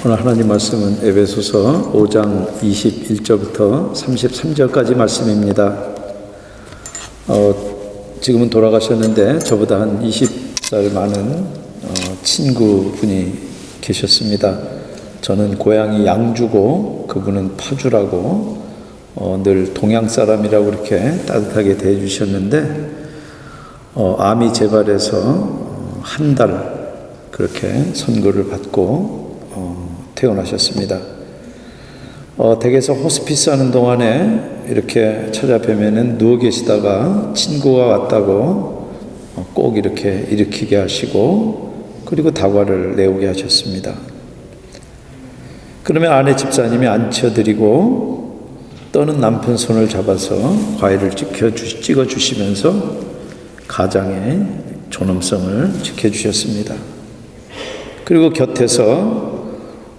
오늘 하나님 말씀은 에베소서 5장 21절부터 33절까지 말씀입니다. 지금은 돌아가셨는데 저보다 한 20살 많은 친구분이 계셨습니다. 저는 고향이 양주고 그분은 파주라고 늘 동양 사람이라고 이렇게 따뜻하게 대해주셨는데 암이 재발해서 한 달 그렇게 선고를 받고 퇴원하셨습니다. 댁에서 호스피스 하는 동안에 이렇게 찾아뵈면은 누워 계시다가 친구가 왔다고 꼭 이렇게 일으키게 하시고 그리고 다과를 내오게 하셨습니다. 그러면 아내 집사님이 앉혀드리고 떠는 남편 손을 잡아서 과일을 찍어주시면서 가장의 존엄성을 지켜주셨습니다. 그리고 곁에서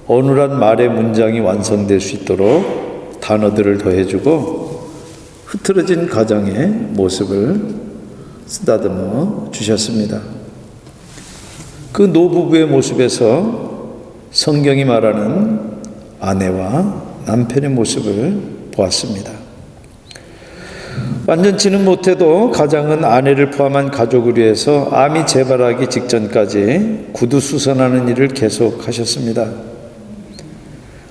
어눌한 말의 문장이 완성될 수 있도록 단어들을 더해주고 흐트러진 가정의 모습을 쓰다듬어 주셨습니다. 그 노부부의 모습에서 성경이 말하는 아내와 남편의 모습을 보았습니다. 완전치는 못해도 가장은 아내를 포함한 가족을 위해서 암이 재발하기 직전까지 구두수선하는 일을 계속하셨습니다.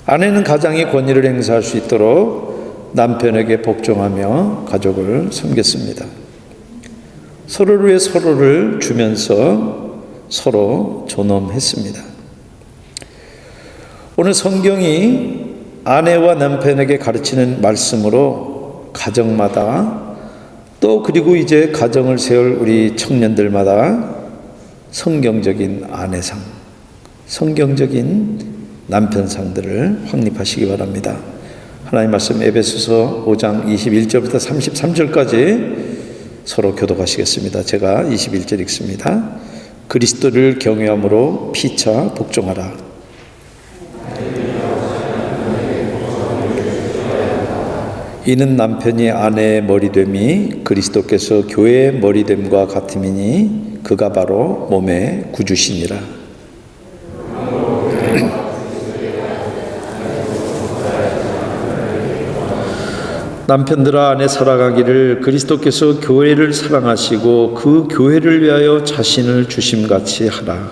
아내는 가장의 권위를 행사할 수 있도록 남편에게 복종하며 가족을 섬겼습니다. 서로를 위해 서로를 주면서 서로 존엄했습니다. 오늘 성경이 아내와 남편에게 가르치는 말씀으로 가정마다 또 그리고 이제 가정을 세울 우리 청년들마다 성경적인 아내상, 성경적인 남편상들을 확립하시기 바랍니다. 하나님 말씀 에베소서 5장 21절부터 33절까지 서로 교독하시겠습니다. 제가 21절 읽습니다. 그리스도를 경외함으로 피차 복종하라. 이는 남편이 아내의 머리됨이 그리스도께서 교회의 머리됨과 같음이니 그가 바로 몸의 구주시니라. 남편들아 아내 사랑하기를 그리스도께서 교회를 사랑하시고 그 교회를 위하여 자신을 주심같이 하라.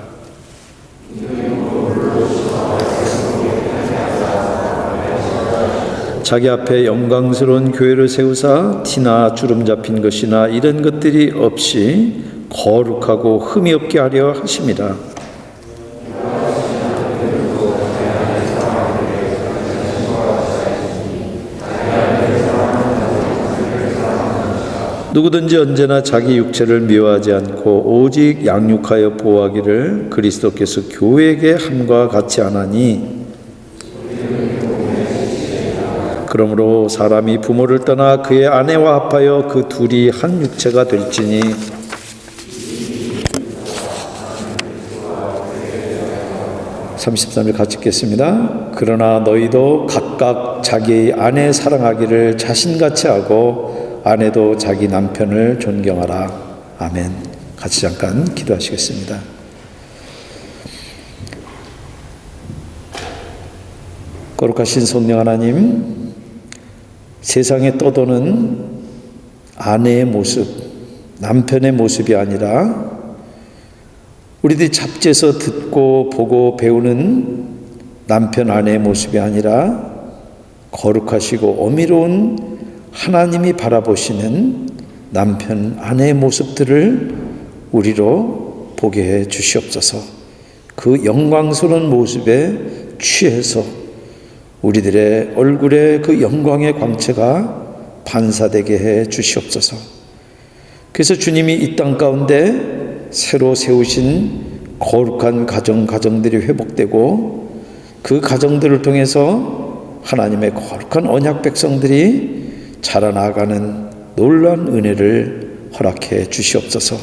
자기 앞에 영광스러운 교회를 세우사 티나 주름 잡힌 것이나 이런 것들이 없이 거룩하고 흠이 없게 하려 하심이라. 누구든지 언제나 자기 육체를 미워하지 않고 오직 양육하여 보호하기를 그리스도께서 교회에게 함과 같이 하나니 그러므로 사람이 부모를 떠나 그의 아내와 합하여 그 둘이 한 육체가 될지니 (33절) 같이 읽겠습니다. 그러나 너희도 각각 자기의 아내 사랑하기를 자신같이 하고 아내도 자기 남편을 존경하라. 아멘. 같이 잠깐 기도하시겠습니다. 거룩하신 성령 하나님, 세상에 떠도는 아내의 모습, 남편의 모습이 아니라 우리들이 잡지에서 듣고 보고 배우는 남편 아내의 모습이 아니라 거룩하시고 어미로운 하나님이 바라보시는 남편 아내의 모습들을 우리로 보게 해 주시옵소서. 그 영광스러운 모습에 취해서 우리들의 얼굴에 그 영광의 광채가 반사되게 해 주시옵소서. 그래서 주님이 이 땅 가운데 새로 세우신 거룩한 가정들이 회복되고 그 가정들을 통해서 하나님의 거룩한 언약 백성들이 자라나가는 놀라운 은혜를 허락해 주시옵소서.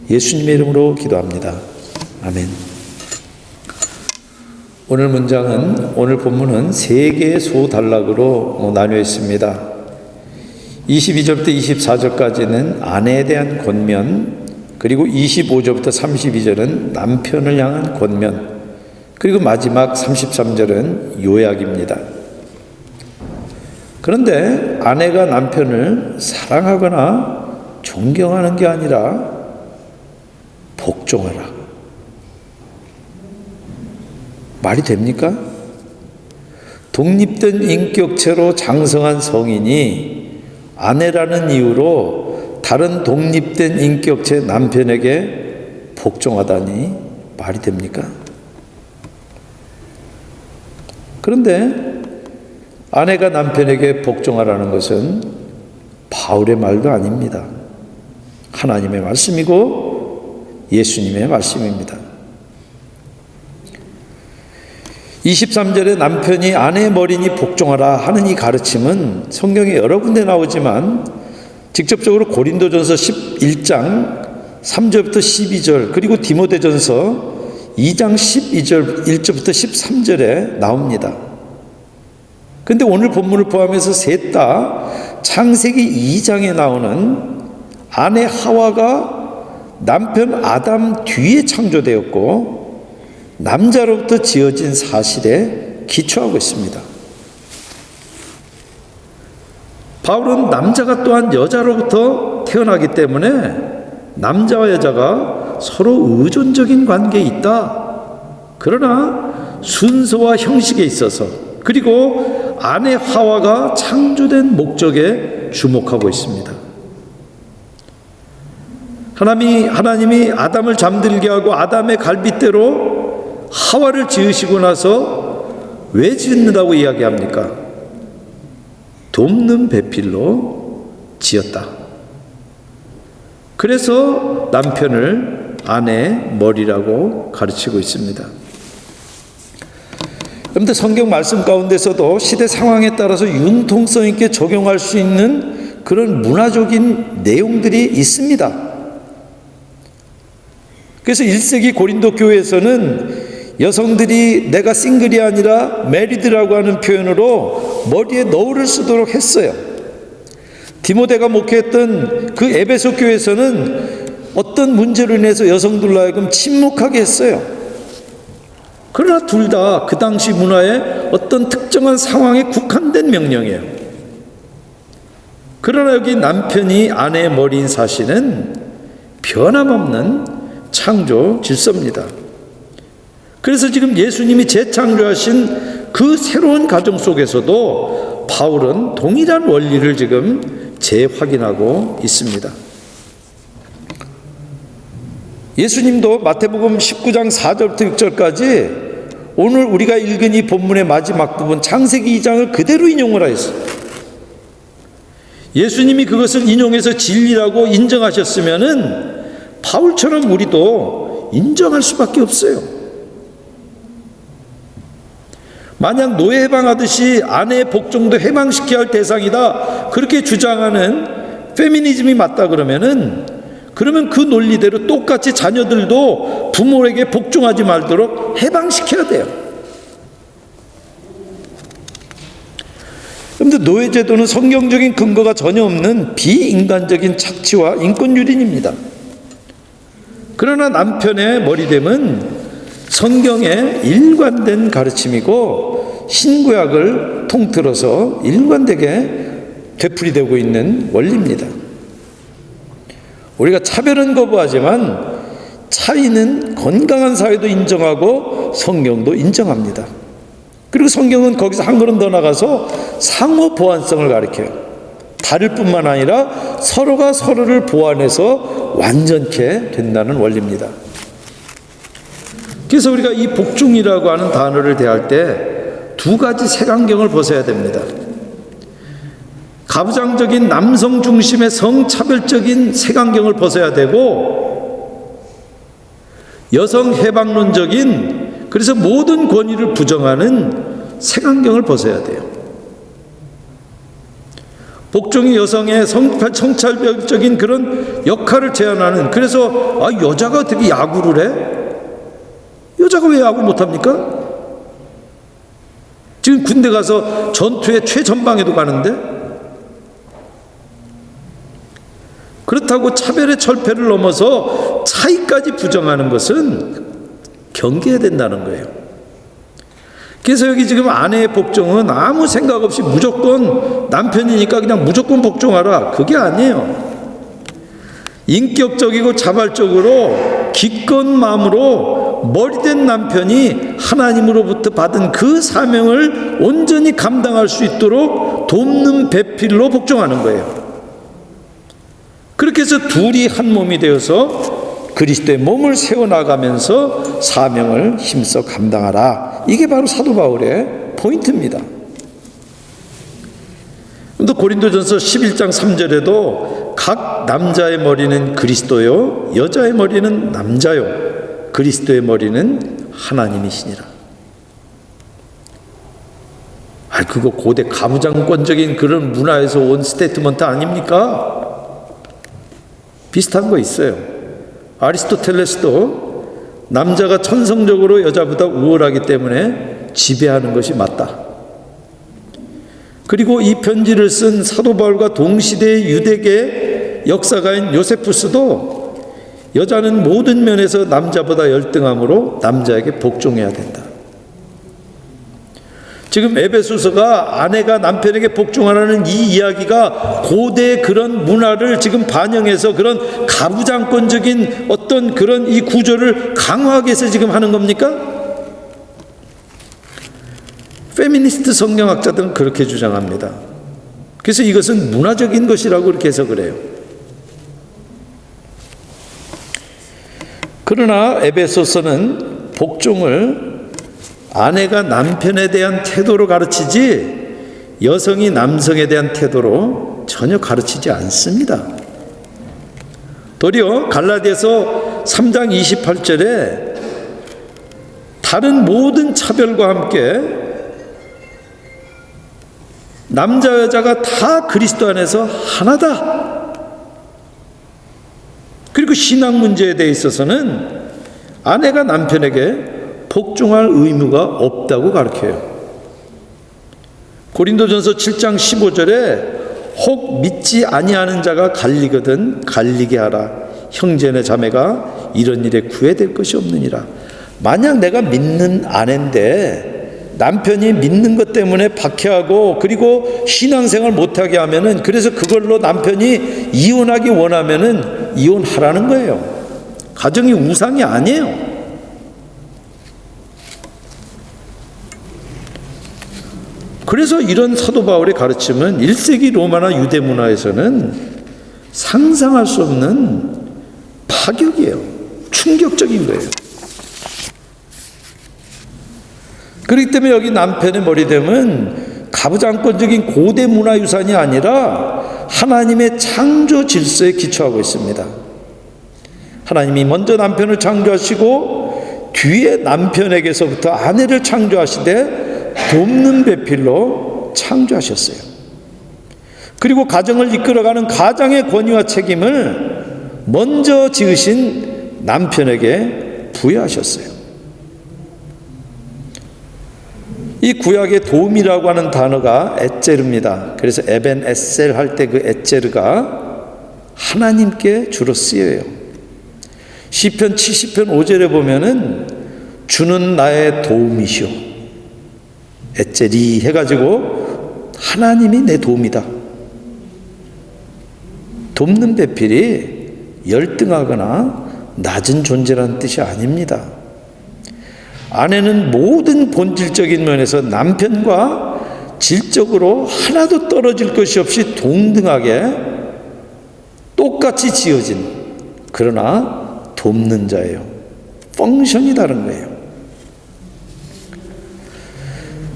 예수님의 이름으로 기도합니다. 아멘. 오늘 문장은, 오늘 본문은 3개의 소단락으로 나뉘어 있습니다. 22절부터 24절까지는 아내에 대한 권면, 그리고 25절부터 32절은 남편을 향한 권면, 그리고 마지막 33절은 요약입니다. 그런데 아내가 남편을 사랑하거나 존경하는 게 아니라 복종하라. 말이 됩니까? 독립된 인격체로 장성한 성인이 아내라는 이유로 다른 독립된 인격체 남편에게 복종하다니 말이 됩니까? 그런데 아내가 남편에게 복종하라는 것은 바울의 말도 아닙니다. 하나님의 말씀이고 예수님의 말씀입니다. 23절에 남편이 아내의 머리니 복종하라 하는 이 가르침은 성경에 여러 군데 나오지만 직접적으로 고린도전서 11장 3절부터 12절 그리고 디모데전서 2장 12절 1절부터 13절에 나옵니다. 그런데 오늘 본문을 포함해서 셋 다 창세기 2장에 나오는 아내 하와가 남편 아담 뒤에 창조되었고 남자로부터 지어진 사실에 기초하고 있습니다. 바울은 남자가 또한 여자로부터 태어나기 때문에 남자와 여자가 서로 의존적인 관계에 있다. 그러나 순서와 형식에 있어서 그리고 아내 하와가 창조된 목적에 주목하고 있습니다. 하나님이 아담을 잠들게 하고 아담의 갈빗대로 하와를 지으시고 나서 왜 짓는다고 이야기합니까? 돕는 배필로 지었다. 그래서 남편을 아내의 머리라고 가르치고 있습니다. 그런데 성경 말씀 가운데서도 시대 상황에 따라서 융통성 있게 적용할 수 있는 그런 문화적인 내용들이 있습니다. 그래서 1세기 고린도 교회에서는 여성들이 내가 싱글이 아니라 메리드라고 하는 표현으로 머리에 너울을 쓰도록 했어요. 디모데가 목회했던 그 에베소 교회에서는 어떤 문제로 인해서 여성들로 하여금 침묵하게 했어요. 그러나 둘 다 그 당시 문화의 어떤 특정한 상황에 국한된 명령이에요. 그러나 여기 남편이 아내의 머리인 사실은 변함없는 창조 질서입니다. 그래서 지금 예수님이 재창조하신 그 새로운 가정 속에서도 바울은 동일한 원리를 지금 재확인하고 있습니다. 예수님도 마태복음 19장 4절부터 6절까지 오늘 우리가 읽은 이 본문의 마지막 부분 창세기 2장을 그대로 인용을 하였어요. 예수님이 그것을 인용해서 진리라고 인정하셨으면은 바울처럼 우리도 인정할 수밖에 없어요. 만약 노예 해방하듯이 아내의 복종도 해방시켜야 할 대상이다 그렇게 주장하는 페미니즘이 맞다 그러면 그 논리대로 똑같이 자녀들도 부모에게 복종하지 말도록 해방시켜야 돼요. 그런데 노예제도는 성경적인 근거가 전혀 없는 비인간적인 착취와 인권유린입니다. 그러나 남편의 머리됨은 성경의 일관된 가르침이고 신구약을 통틀어서 일관되게 되풀이되고 있는 원리입니다. 우리가 차별은 거부하지만 차이는 건강한 사회도 인정하고 성경도 인정합니다. 그리고 성경은 거기서 한 걸음 더 나가서 상호 보완성을 가르쳐요. 다를 뿐만 아니라 서로가 서로를 보완해서 완전케 된다는 원리입니다. 그래서 우리가 이 복종이라고 하는 단어를 대할 때 두 가지 색안경을 벗어야 됩니다. 가부장적인 남성 중심의 성차별적인 색안경을 벗어야 되고 여성 해방론적인 그래서 모든 권위를 부정하는 색안경을 벗어야 돼요. 복종이 여성의 성차별적인 그런 역할을 제한하는 그래서 여자가 어떻게 야구를 해? 여자가 왜 야구 못합니까? 지금 군대 가서 전투의 최전방에도 가는데 그렇다고 차별의 철폐를 넘어서 차이까지 부정하는 것은 경계해야 된다는 거예요. 그래서 여기 지금 아내의 복종은 아무 생각 없이 무조건 남편이니까 그냥 무조건 복종하라, 그게 아니에요. 인격적이고 자발적으로 기꺼운 마음으로 머리된 남편이 하나님으로부터 받은 그 사명을 온전히 감당할 수 있도록 돕는 배필로 복종하는 거예요. 그렇게 해서 둘이 한 몸이 되어서 그리스도의 몸을 세워나가면서 사명을 힘써 감당하라. 이게 바로 사도 바울의 포인트입니다. 또 고린도전서 11장 3절에도 각 남자의 머리는 그리스도요 여자의 머리는 남자요 그리스도의 머리는 하나님이시니라. 그거 고대 가부장권적인 그런 문화에서 온 스테이트먼트 아닙니까? 비슷한 거 있어요. 아리스토텔레스도 남자가 천성적으로 여자보다 우월하기 때문에 지배하는 것이 맞다. 그리고 이 편지를 쓴 사도 바울과 동시대의 유대계 역사가인 요세푸스도 여자는 모든 면에서 남자보다 열등하므로 남자에게 복종해야 된다. 지금 에베소서가 아내가 남편에게 복종하라는 이 이야기가 고대의 그런 문화를 지금 반영해서 그런 가부장권적인 어떤 그런 이 구조를 강화하기 위해서 지금 하는 겁니까? 페미니스트 성경학자들은 그렇게 주장합니다. 그래서 이것은 문화적인 것이라고 그렇게 해석을 해요. 그러나 에베소서는 복종을 아내가 남편에 대한 태도로 가르치지 여성이 남성에 대한 태도로 전혀 가르치지 않습니다. 도리어 갈라디아서 3장 28절에 다른 모든 차별과 함께 남자 여자가 다 그리스도 안에서 하나다. 그리고 신앙 문제에 대해 있어서는 아내가 남편에게 복종할 의무가 없다고 가르쳐요. 고린도전서 7장 15절에 혹 믿지 아니하는 자가 갈리거든 갈리게 하라. 형제네 자매가 이런 일에 구애될 것이 없느니라. 만약 내가 믿는 아내인데 남편이 믿는 것 때문에 박해하고 그리고 신앙생활 못하게 하면은 그래서 그걸로 남편이 이혼하기 원하면은 이혼하라는 거예요. 가정이 우상이 아니에요. 그래서 이런 사도 바울의 가르침은 1세기 로마나 유대 문화에서는 상상할 수 없는 파격이에요. 충격적인 거예요. 그렇기 때문에 여기 남편의 머리됨은 가부장권적인 고대 문화유산이 아니라 하나님의 창조 질서에 기초하고 있습니다. 하나님이 먼저 남편을 창조하시고 뒤에 남편에게서부터 아내를 창조하시되 돕는 배필로 창조하셨어요. 그리고 가정을 이끌어가는 가장의 권위와 책임을 먼저 지으신 남편에게 부여하셨어요. 이 구약의 도움이라고 하는 단어가 에제르입니다. 그래서 에벤 에셀 할 때 그 에제르가 하나님께 주로 쓰여요. 시편 70편 5절에 보면은 주는 나의 도움이시오 에제리 해가지고 하나님이 내 도움이다. 돕는 배필이 열등하거나 낮은 존재라는 뜻이 아닙니다. 아내는 모든 본질적인 면에서 남편과 질적으로 하나도 떨어질 것이 없이 동등하게 똑같이 지어진 그러나 돕는 자예요. 펑션이 다른 거예요.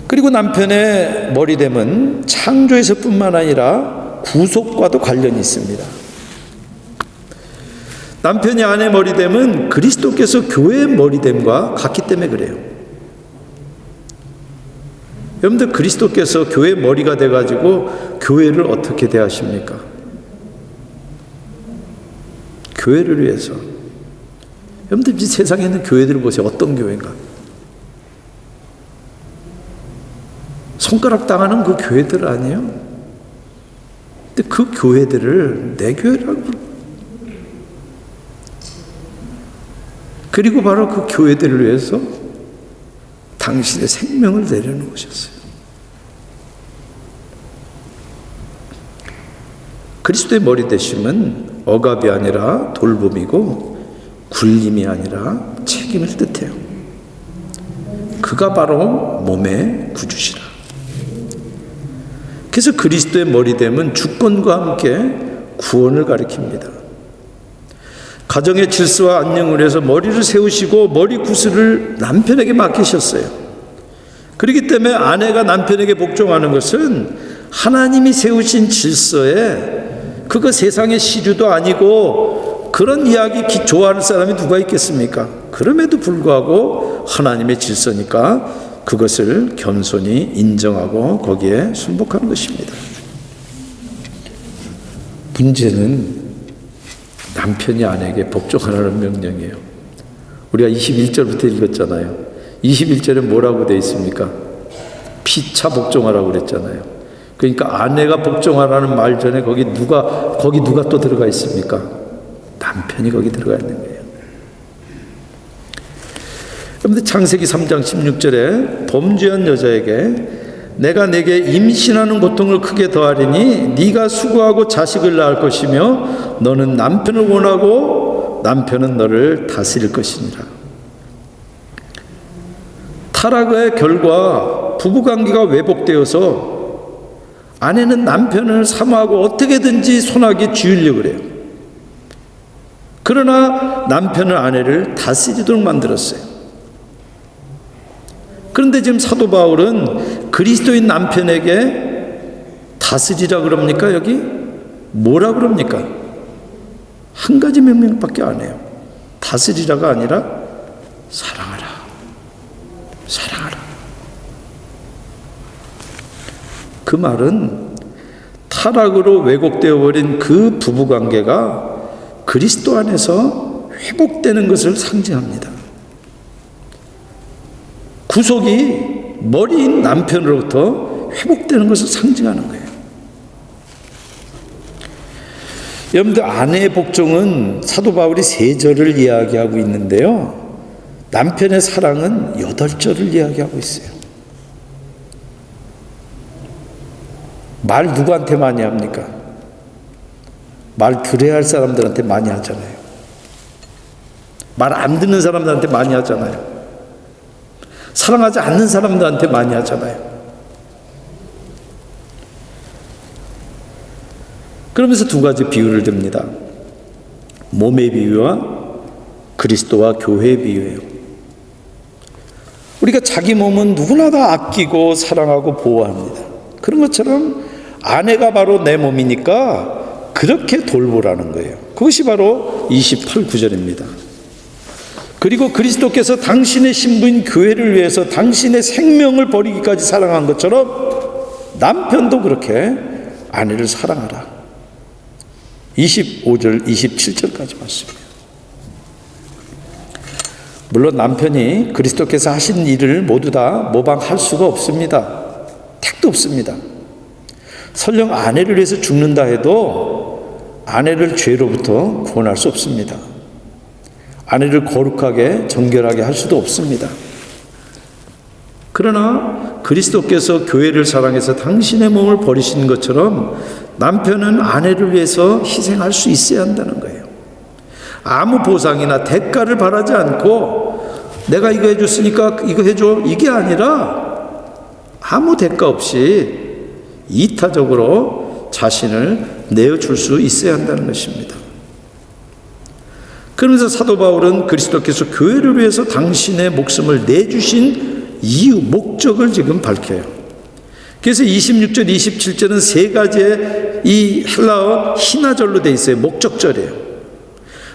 그리고 남편의 머리됨은 창조에서뿐만 아니라 구속과도 관련이 있습니다. 남편이 아내 머리됨은 그리스도께서 교회의 머리됨과 같기 때문에 그래요. 여러분들 그리스도께서 교회의 머리가 돼가지고 교회를 어떻게 대하십니까? 교회를 위해서. 여러분들 세상에 있는 교회들을 보세요. 어떤 교회인가? 손가락 당하는 그 교회들 아니에요? 근데 그 교회들을 내 교회라고. 그리고 바로 그 교회들을 위해서 당신의 생명을 내려놓으셨어요. 그리스도의 머리 되심은 억압이 아니라 돌봄이고 굴림이 아니라 책임을 뜻해요. 그가 바로 몸의 구주시라. 그래서 그리스도의 머리됨은 주권과 함께 구원을 가리킵니다. 가정의 질서와 안녕을 위해서 머리를 세우시고 머리 구슬을 남편에게 맡기셨어요. 그렇기 때문에 아내가 남편에게 복종하는 것은 하나님이 세우신 질서에, 그거 세상의 시류도 아니고 그런 이야기 좋아하는 사람이 누가 있겠습니까? 그럼에도 불구하고 하나님의 질서니까 그것을 겸손히 인정하고 거기에 순복하는 것입니다. 문제는 남편이 아내에게 복종하라는 명령이에요. 우리가 21절부터 읽었잖아요. 21절에 뭐라고 되어 있습니까? 피차 복종하라고 그랬잖아요. 그러니까 아내가 복종하라는 말 전에 거기 누가 또 들어가 있습니까? 남편이 거기 들어가 있는 거예요. 그런데 창세기 3장 16절에 범죄한 여자에게 내가 내게 임신하는 고통을 크게 더하리니 네가 수고하고 자식을 낳을 것이며 너는 남편을 원하고 남편은 너를 다스릴 것이니라. 타락의 결과 부부관계가 왜곡되어서 아내는 남편을 사모하고 어떻게든지 손아귀 쥐으려고 그래요. 그러나 남편은 아내를 다스리도록 만들었어요. 그런데 지금 사도 바울은 그리스도인 남편에게 다스리라 그럽니까? 여기 뭐라 그럽니까? 한 가지 명령밖에 안 해요. 다스리라가 아니라 사랑하라. 사랑하라. 그 말은 타락으로 왜곡되어 버린 그 부부관계가 그리스도 안에서 회복되는 것을 상징합니다. 구속이 머리인 남편으로부터 회복되는 것을 상징하는 거예요. 여러분들, 아내의 복종은 사도 바울이 3절을 이야기하고 있는데요, 남편의 사랑은 8절을 이야기하고 있어요. 말 누구한테 많이 합니까? 말 들어야 할 사람들한테 많이 하잖아요. 말 안 듣는 사람들한테 많이 하잖아요. 사랑하지 않는 사람들한테 많이 하잖아요. 그러면서 2가지 비유를 듭니다. 몸의 비유와 그리스도와 교회의 비유예요. 우리가 자기 몸은 누구나 다 아끼고 사랑하고 보호합니다. 그런 것처럼 아내가 바로 내 몸이니까 그렇게 돌보라는 거예요. 그것이 바로 28구절입니다. 그리고 그리스도께서 당신의 신부인 교회를 위해서 당신의 생명을 버리기까지 사랑한 것처럼 남편도 그렇게 아내를 사랑하라. 25절, 27절까지 말씀이에요. 물론 남편이 그리스도께서 하신 일을 모두 다 모방할 수가 없습니다. 택도 없습니다. 설령 아내를 위해서 죽는다 해도 아내를 죄로부터 구원할 수 없습니다. 아내를 거룩하게 정결하게 할 수도 없습니다. 그러나 그리스도께서 교회를 사랑해서 당신의 몸을 버리신 것처럼 남편은 아내를 위해서 희생할 수 있어야 한다는 거예요. 아무 보상이나 대가를 바라지 않고 내가 이거 해줬으니까 이거 해줘, 이게 아니라 아무 대가 없이 이타적으로 자신을 내어줄 수 있어야 한다는 것입니다. 그러면서 사도 바울은 그리스도께서 교회를 위해서 당신의 목숨을 내주신 이유, 목적을 지금 밝혀요. 그래서 26절, 27절은 3가지의 이 헬라어 희나절로 되어 있어요. 목적절이에요.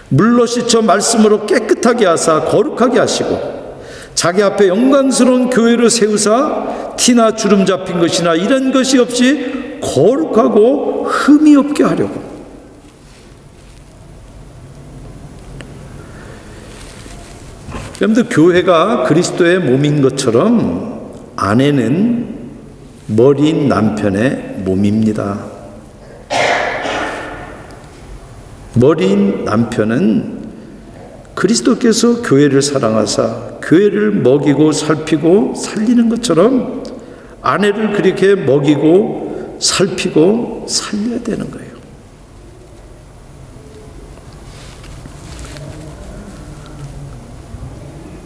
물로 씻어 말씀으로 깨끗하게 하사 거룩하게 하시고 자기 앞에 영광스러운 교회를 세우사 티나 주름 잡힌 것이나 이런 것이 없이 거룩하고 흠이 없게 하려고. 여러분들, 교회가 그리스도의 몸인 것처럼 아내는 머리인 남편의 몸입니다. 머리인 남편은 그리스도께서 교회를 사랑하사 교회를 먹이고 살피고 살리는 것처럼 아내를 그렇게 먹이고 살피고 살려야 되는 거예요.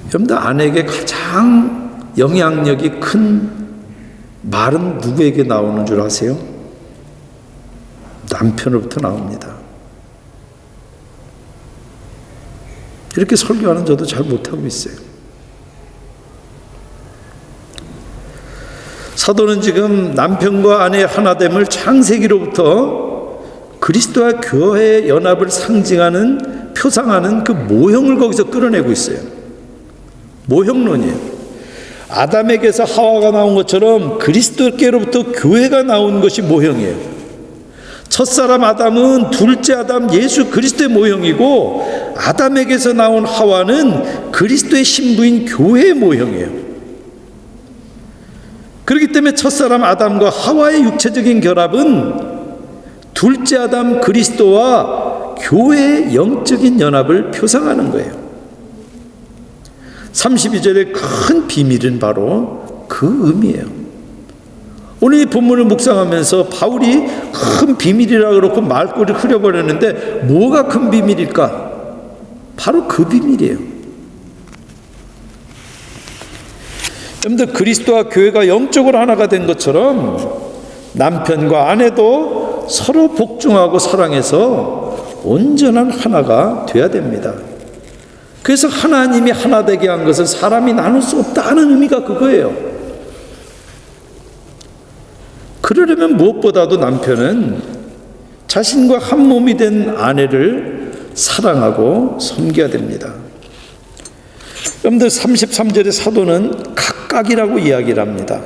여러분들, 아내에게 가장 영향력이 큰 말은 누구에게 나오는 줄 아세요? 남편으로부터 나옵니다. 이렇게 설교하는 저도 잘 못하고 있어요. 사도는 지금 남편과 아내의 하나됨을 창세기로부터 그리스도와 교회의 연합을 상징하는, 표상하는 그 모형을 거기서 끌어내고 있어요. 모형론이에요. 아담에게서 하와가 나온 것처럼 그리스도께로부터 교회가 나온 것이 모형이에요. 첫사람 아담은 둘째 아담 예수 그리스도의 모형이고, 아담에게서 나온 하와는 그리스도의 신부인 교회의 모형이에요. 그렇기 때문에 첫사람 아담과 하와의 육체적인 결합은 둘째 아담 그리스도와 교회의 영적인 연합을 표상하는 거예요. 32절의 큰 비밀은 바로 그 의미예요. 오늘 이 본문을 묵상하면서 바울이 큰 비밀이라 그렇고 말꼬리를 흐려버렸는데, 뭐가 큰 비밀일까? 바로 그 비밀이에요. 여러분들, 그리스도와 교회가 영적으로 하나가 된 것처럼 남편과 아내도 서로 복종하고 사랑해서 온전한 하나가 되어야 됩니다. 그래서 하나님이 하나 되게 한 것은 사람이 나눌 수 없다는 의미가 그거예요. 그러려면 무엇보다도 남편은 자신과 한 몸이 된 아내를 사랑하고 섬겨야 됩니다. 여러분들, 33절의 사도는 각각이라고 이야기를 합니다.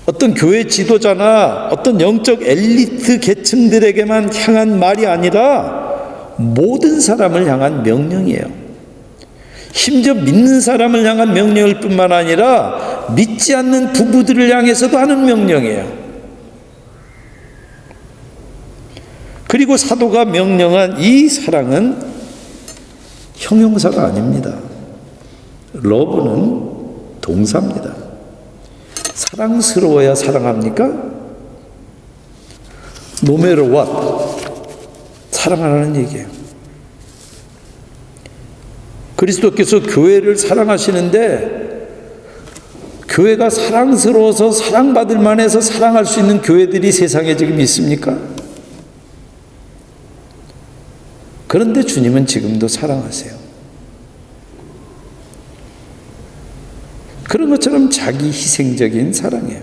어떤 교회 지도자나 어떤 영적 엘리트 계층들에게만 향한 말이 아니라 모든 사람을 향한 명령이에요. 심지어 믿는 사람을 향한 명령일 뿐만 아니라 믿지 않는 부부들을 향해서도 하는 명령이에요. 그리고 사도가 명령한 이 사랑은 형용사가 아닙니다. 러브는 동사입니다. 사랑스러워야 사랑합니까? No matter what, 사랑하라는 얘기예요. 그리스도께서 교회를 사랑하시는데, 교회가 사랑스러워서 사랑받을 만해서 사랑할 수 있는 교회들이 세상에 지금 있습니까? 그런데 주님은 지금도 사랑하세요. 그런 것처럼 자기 희생적인 사랑이에요.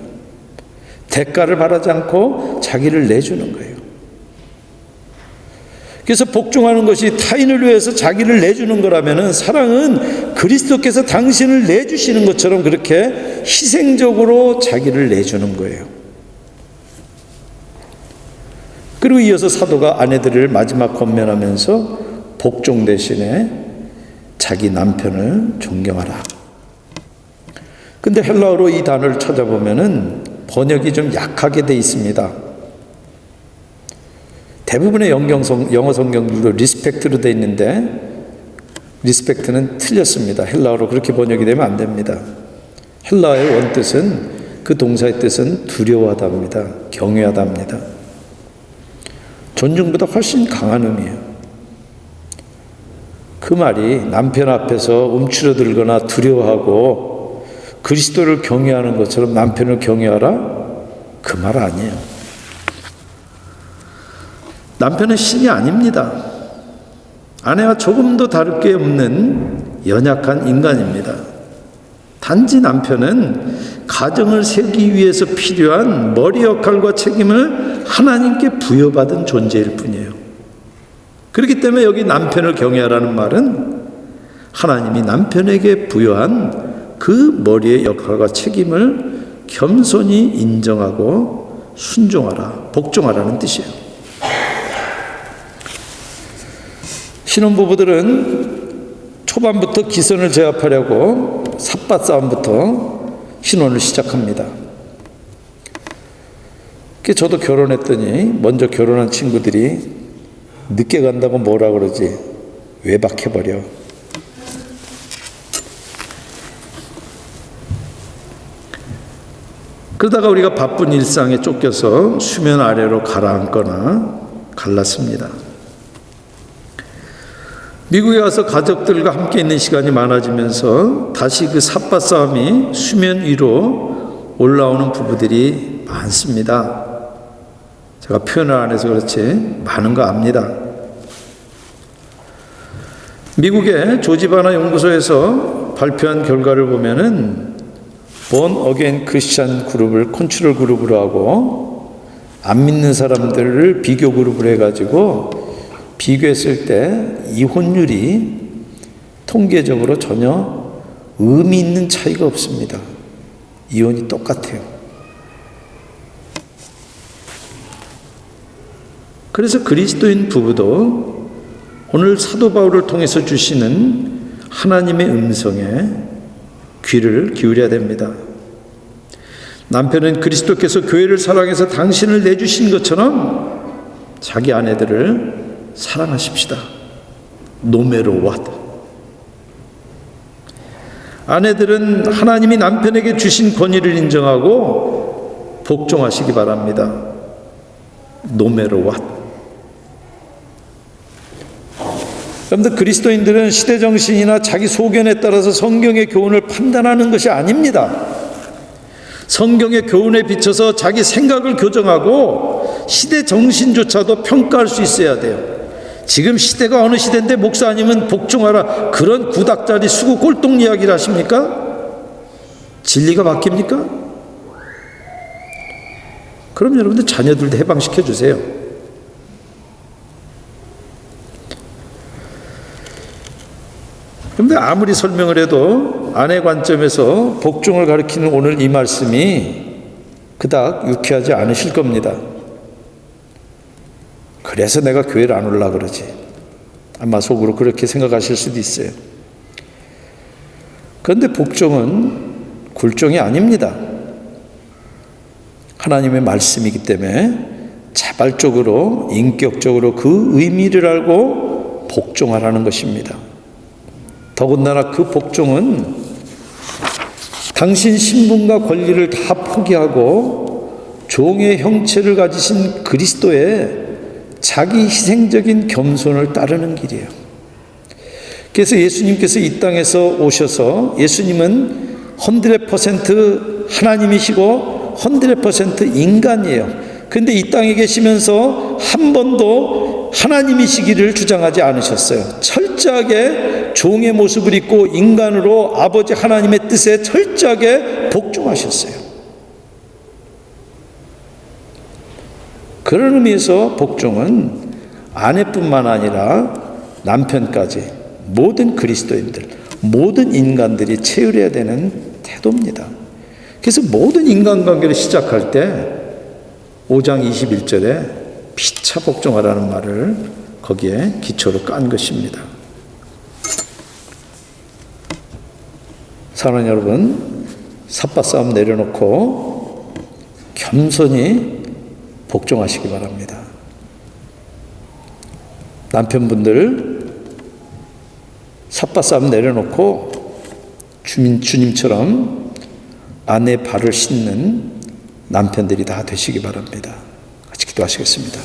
대가를 바라지 않고 자기를 내주는 거예요. 그래서 복종하는 것이 타인을 위해서 자기를 내주는 거라면, 사랑은 그리스도께서 당신을 내주시는 것처럼 그렇게 희생적으로 자기를 내주는 거예요. 그리고 이어서 사도가 아내들을 마지막 권면하면서 복종 대신에 자기 남편을 존경하라. 근데 헬라어로 이 단어를 찾아보면은 번역이 좀 약하게 돼 있습니다. 대부분의 영어 성경들도 리스펙트로 돼 있는데, 리스펙트는 틀렸습니다. 헬라어로 그렇게 번역이 되면 안 됩니다. 헬라어의 원뜻은, 그 동사의 뜻은 두려워하다입니다. 경외하다입니다. 존중보다 훨씬 강한 의미예요. 그 말이 남편 앞에서 움츠러들거나 두려워하고 그리스도를 경외하는 것처럼 남편을 경외하라, 그 말 아니에요. 남편은 신이 아닙니다. 아내와 조금도 다를 게 없는 연약한 인간입니다. 단지 남편은 가정을 세우기 위해서 필요한 머리 역할과 책임을 하나님께 부여받은 존재일 뿐이에요. 그렇기 때문에 여기 남편을 경외하라는 말은 하나님이 남편에게 부여한 그 머리의 역할과 책임을 겸손히 인정하고 순종하라, 복종하라는 뜻이에요. 신혼부부들은 초반부터 기선을 제압하려고 삿밭 싸움부터 신혼을 시작합니다. 저도 결혼했더니 먼저 결혼한 친구들이 늦게 간다고 뭐라 그러지? 외박해버려. 그러다가 우리가 바쁜 일상에 쫓겨서 수면 아래로 가라앉거나 갈랐습니다. 미국에 와서 가족들과 함께 있는 시간이 많아지면서 다시 그 삿바 싸움이 수면 위로 올라오는 부부들이 많습니다. 제가 표현을 안 해서 그렇지 많은 거 압니다. 미국의 조지바나 연구소에서 발표한 결과를 보면은 본 어게인 크리스찬 그룹을 컨트롤 그룹으로 하고 안 믿는 사람들을 비교 그룹으로 해가지고 비교했을 때 이혼율이 통계적으로 전혀 의미 있는 차이가 없습니다. 이혼이 똑같아요. 그래서 그리스도인 부부도 오늘 사도 바울을 통해서 주시는 하나님의 음성에 귀를 기울여야 됩니다. 남편은 그리스도께서 교회를 사랑해서 당신을 내주신 것처럼 자기 아내들을 사랑하십시다. No matter what. 아내들은 하나님이 남편에게 주신 권위를 인정하고 복종하시기 바랍니다. No matter what. 여러분들, 그리스도인들은 시대정신이나 자기 소견에 따라서 성경의 교훈을 판단하는 것이 아닙니다. 성경의 교훈에 비춰서 자기 생각을 교정하고 시대정신조차도 평가할 수 있어야 돼요. 지금 시대가 어느 시대인데 목사님은 복종하라, 그런 구닥다리 수고 꼴통 이야기를 하십니까? 진리가 바뀝니까? 그럼 여러분들 자녀들도 해방시켜 주세요. 그런데 아무리 설명을 해도 아내 관점에서 복종을 가리키는 오늘 이 말씀이 그닥 유쾌하지 않으실 겁니다. 그래서 내가 교회를 안 오려고 그러지. 아마 속으로 그렇게 생각하실 수도 있어요. 그런데 복종은 굴종이 아닙니다. 하나님의 말씀이기 때문에 자발적으로, 인격적으로 그 의미를 알고 복종하라는 것입니다. 더군다나 그 복종은 당신 신분과 권리를 다 포기하고 종의 형체를 가지신 그리스도의 자기 희생적인 겸손을 따르는 길이에요. 그래서 예수님께서 이 땅에서 오셔서, 예수님은 100% 하나님이시고 100% 인간이에요. 그런데 이 땅에 계시면서 한 번도 하나님이시기를 주장하지 않으셨어요. 철저하게 종의 모습을 입고 인간으로 아버지 하나님의 뜻에 철저하게 복종하셨어요. 그런 의미에서 복종은 아내뿐만 아니라 남편까지 모든 그리스도인들, 모든 인간들이 체휼해야 되는 태도입니다. 그래서 모든 인간관계를 시작할 때 5장 21절에 피차 복종하라는 말을 거기에 기초로 깐 것입니다. 사랑하는 여러분, 삿바싸움 내려놓고 겸손히 복종하시기 바랍니다. 남편분들 삿바싸움 내려놓고 주님처럼 아내 발을 씻는 남편들이 다 되시기 바랍니다. 같이 기도하시겠습니다.